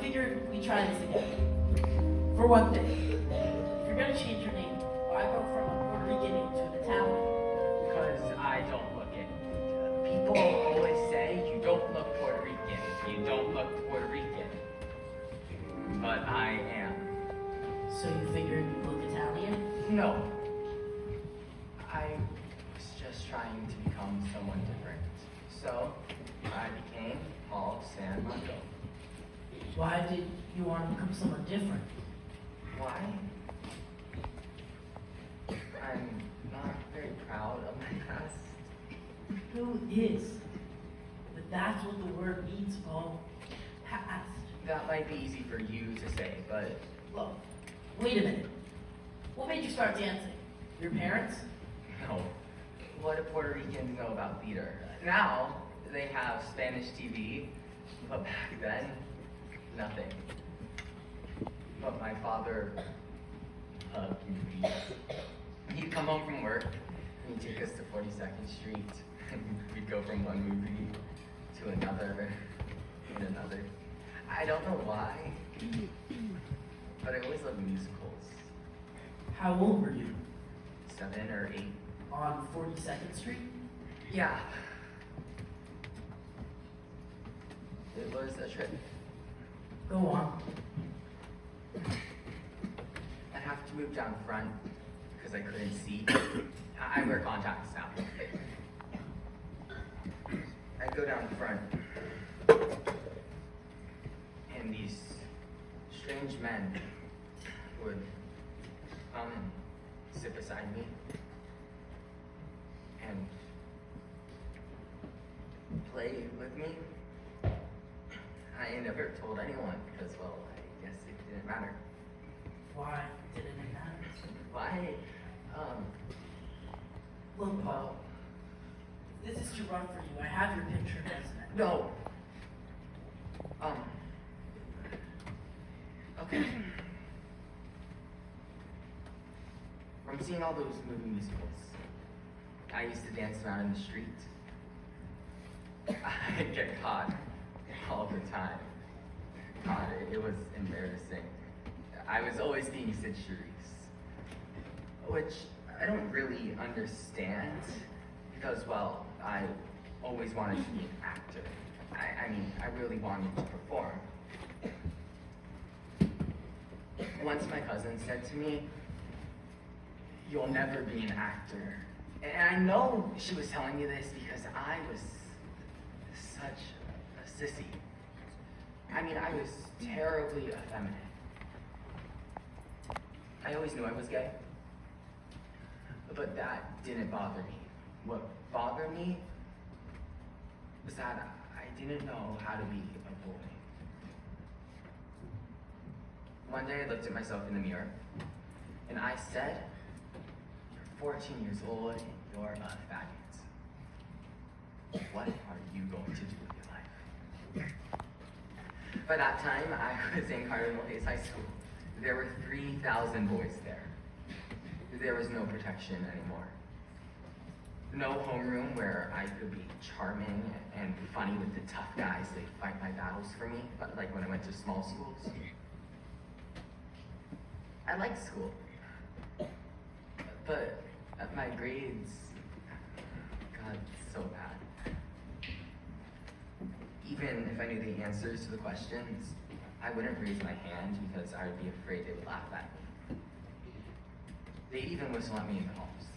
figured we try this together. For one thing, if you're gonna change your name, why go from a Puerto Rican name to an Italian? Because I don't look it. People always say you don't look Puerto Rican. You don't look Puerto Rican. But I am. So you figured you look Italian? No. I was just trying to become someone different. So I became Paul San Marco. Why did you want to become someone different? Why? I'm not very proud of my past. Who is? But that's what the word means, Paul. Past. That might be easy for you to say, but Look, wait a minute. What made you start dancing? Your parents? no. What do Puerto Ricans know about theater? Now they have Spanish TV, but back then, nothing. But my father loved movies. He'd come home from work and he'd take us to 42nd Street, and we'd go from one movie to another and another. I don't know why, but I always loved musicals. How old were you? 7 or 8. On 42nd Street? Yeah. It was a trip. Go on. I'd have to move down front because I couldn't see. I wear contacts now. I'd go down front, and these strange men would come and sit beside me and play with me. I never told anyone because, well, I guess it didn't matter. Why didn't it matter? Why? Look, Paul. If this is too rough for you, I have your picture and resume. No. Okay. From seeing all those movie musicals, I used to dance around in the street. I'd get caught all the time. God, it was embarrassing. I was always being said Charisse, which I don't really understand because, well, I always wanted to be an actor. I mean, I really wanted to perform. Once my cousin said to me, "You'll never be an actor." And I know she was telling me this because I was such a sissy. I mean, I was terribly effeminate. I always knew I was gay, but that didn't bother me. What bothered me was that I didn't know how to be a boy. One day I looked at myself in the mirror, and I said, "You're 14 years old, and you're a faggot. What are you going to do with your life?" By that time, I was in Cardinal Hayes High School. There were 3,000 boys there. There was no protection anymore. No homeroom where I could be charming and funny with the tough guys that fight my battles for me, like when I went to small schools. I liked school, but my grades got so bad. Even if I knew the answers to the questions, I wouldn't raise my hand because I would be afraid they would laugh at me. They'd even whistle at me in the halls.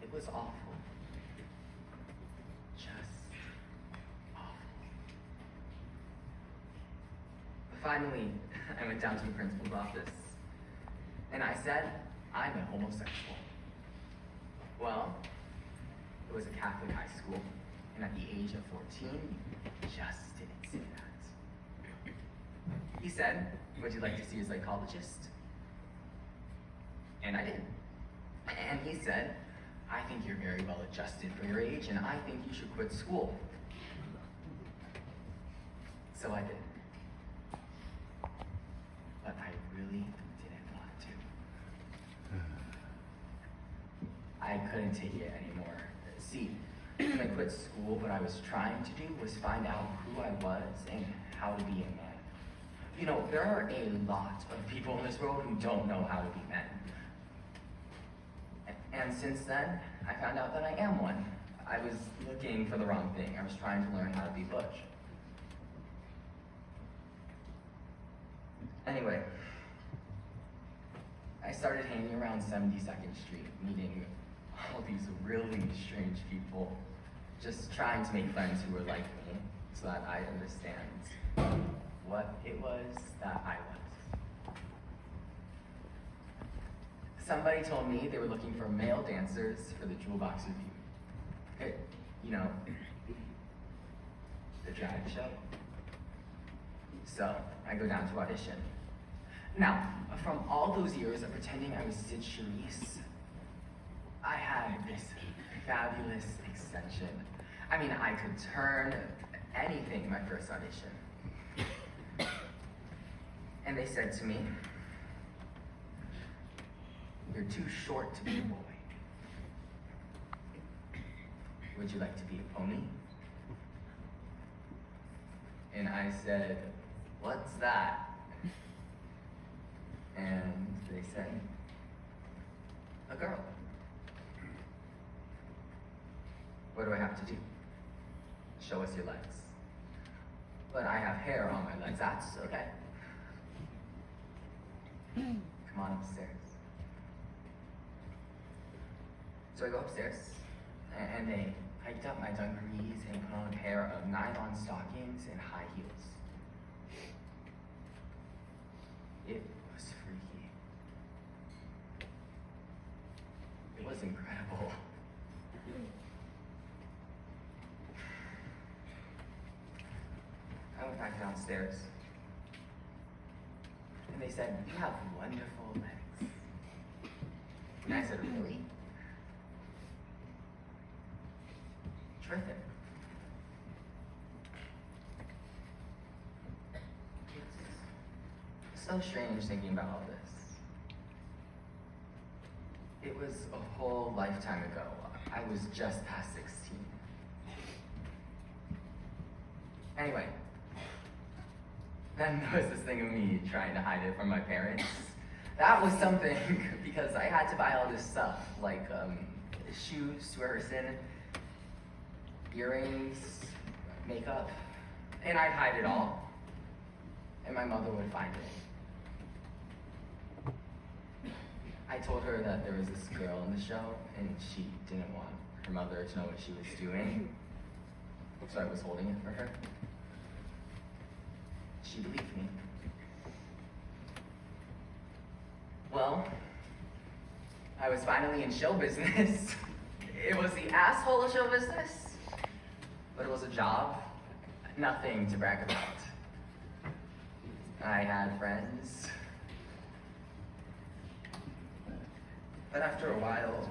It was awful. Just awful. But finally, I went down to the principal's office, and I said, "I'm a homosexual." Well, it was a Catholic high school, and at the age of 14, you just didn't say that. He said, "Would you like to see a psychologist?" And I did. And he said, "I think you're very well adjusted for your age, and I think you should quit school." So I did. But I really didn't want to. I couldn't take it anymore. See, reason I quit school, what I was trying to do was find out who I was and how to be a man. You know, there are a lot of people in this world who don't know how to be men. And since then, I found out that I am one. I was looking for the wrong thing. I was trying to learn how to be butch. Anyway, I started hanging around 72nd Street, meeting all these really strange people, just trying to make friends who were like me, so that I'd understand what it was that I was. Somebody told me they were looking for male dancers for the Jewel Box Review. You know, the drag show. So, I go down to audition. Now, from all those years of pretending I was Sid Charisse, I had this fabulous extension. I mean, I could turn anything in my first audition. And they said to me, "You're too short to be a boy. Would you like to be a pony?" And I said, "What's that?" And they said, "A girl." What do I have to do? Show us your legs. But I have hair on my legs, that's okay. Come on upstairs. So I go upstairs, and they hiked up my dungarees and put on a pair of nylon stockings and high heels. It was freaky. It was incredible. I went back downstairs, and they said, "You have wonderful legs." And I said, "Really?" Terrific. It's so strange thinking about all this. It was a whole lifetime ago. I was just past 16. Anyway, then there was this thing of me trying to hide it from my parents. That was something, because I had to buy all this stuff, like shoes to rehearse in, earrings, makeup, and I'd hide it all, and my mother would find it. I told her that there was this girl in the show, and she didn't want her mother to know what she was doing, so I was holding it for her. She believed me. Well, I was finally in show business. It was the asshole of show business, but it was a job, nothing to brag about. I had friends, but after a while,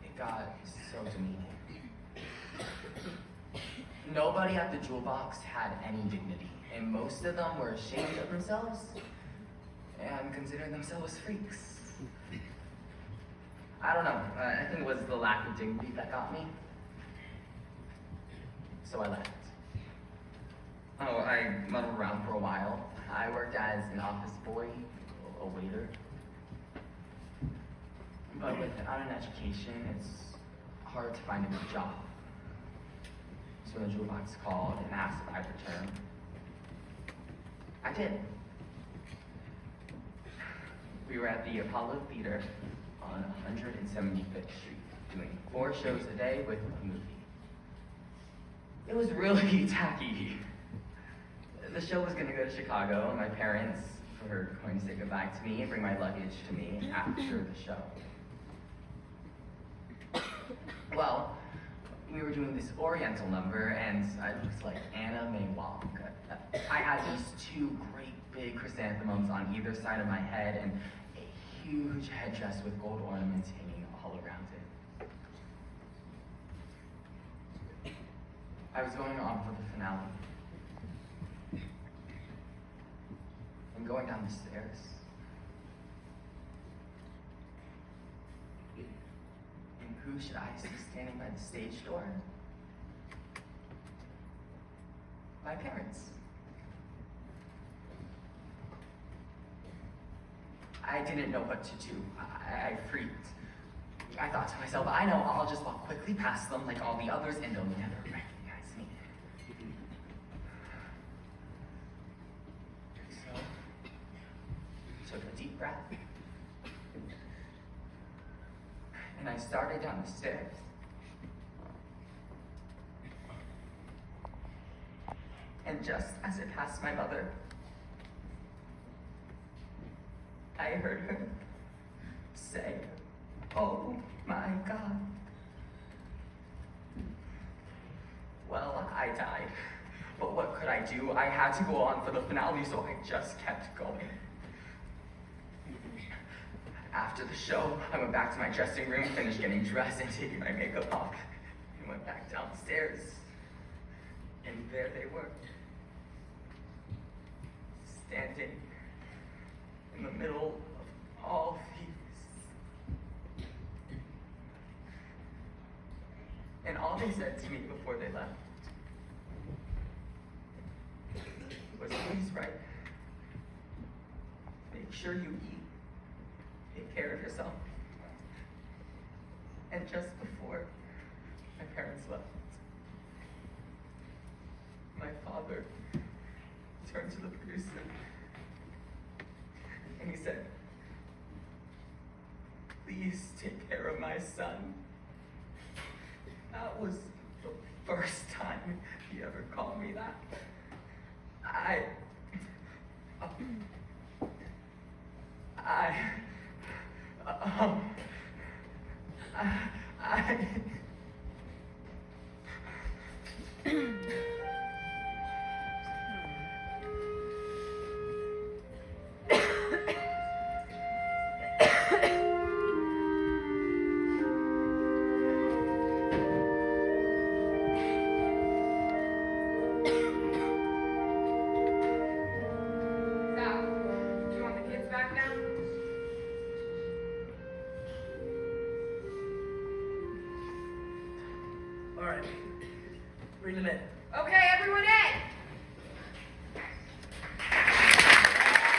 it got so demeaning. Nobody at the Jewel Box had any dignity, and most of them were ashamed of themselves and considered themselves freaks. I don't know, I think it was the lack of dignity that got me. So I left. Oh, I muddled around for a while. I worked as an office boy, a waiter. But without an education, it's hard to find a good job. So when the Jewel Box called and asked if I'd return, I did. We were at the Apollo Theater on 175th Street, doing 4 shows a day with a movie. It was really tacky. The show was gonna go to Chicago, and my parents were going to say goodbye to me and bring my luggage to me after the show. Well, we were doing this Oriental number, and I looked like Anna May Wong. I had these 2 great big chrysanthemums on either side of my head, and a huge headdress with gold ornaments hanging all around it. I was going on for the finale. And going down the stairs. And who who should I see standing by the stage door? My parents. I didn't know what to do. I freaked. I thought to myself, I know, I'll just walk quickly past them like all the others and they'll never recognize me. So, took a deep breath. And I started down the stairs. And just as it passed my mother, I heard her say, "Oh my God." Well, I died. But what could I do? I had to go on for the finale, so I just kept going. After the show, I went back to my dressing room, finished getting dressed and taking my makeup off, and went back downstairs. And there they were, standing in the middle of all these. And all they said to me before they left was, "Please, right? Make sure you eat. Take care of yourself." And just before my parents left, my father turned to the producer and he said, "Please take care of my son." That was the first time he ever called me that. I All right, bring them in. Okay, everyone in!